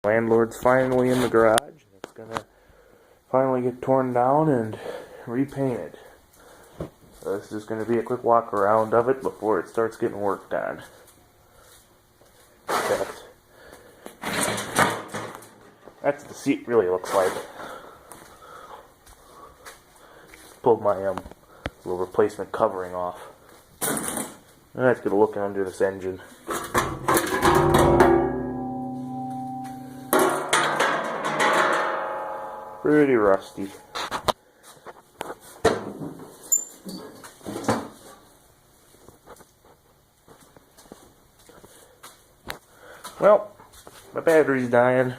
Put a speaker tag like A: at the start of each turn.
A: Landlord's finally in the garage. It's gonna finally get torn down and repainted. So this is gonna be a quick walk around of it before it starts getting worked on. That's what the seat really looks like. Pulled my little replacement covering off. Let's get a look under this engine. Pretty rusty. Well, my battery's dying.